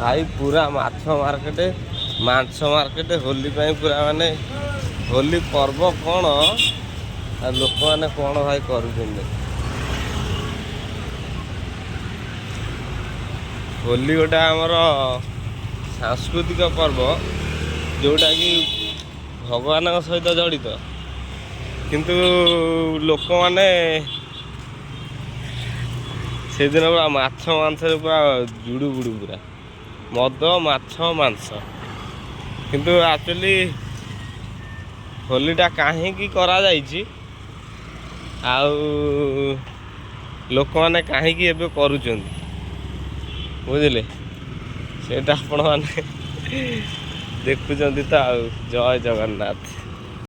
भाई पूरा माछ मार्केट मांस मार्केट होली पूरा माने होली पर्व कौन लोक मैंने कौन भाई कर होली गोटे आमर सांस्कृतिक पर्व जोटा कि भगवान सहित जड़ित किंतु लोक मैंने से दिन पूरा माछ मांस पूरा जुड़ू बुड़ू पूरा मद माछ मांस किंतु एक्चुअली होलीटा कहीं करा जाइछि आउ लोक मैंने कहीं एबे करूछन्ति बुझिले सेटा आपण माने देखुछन्ति तो आउ जय जगन्नाथ।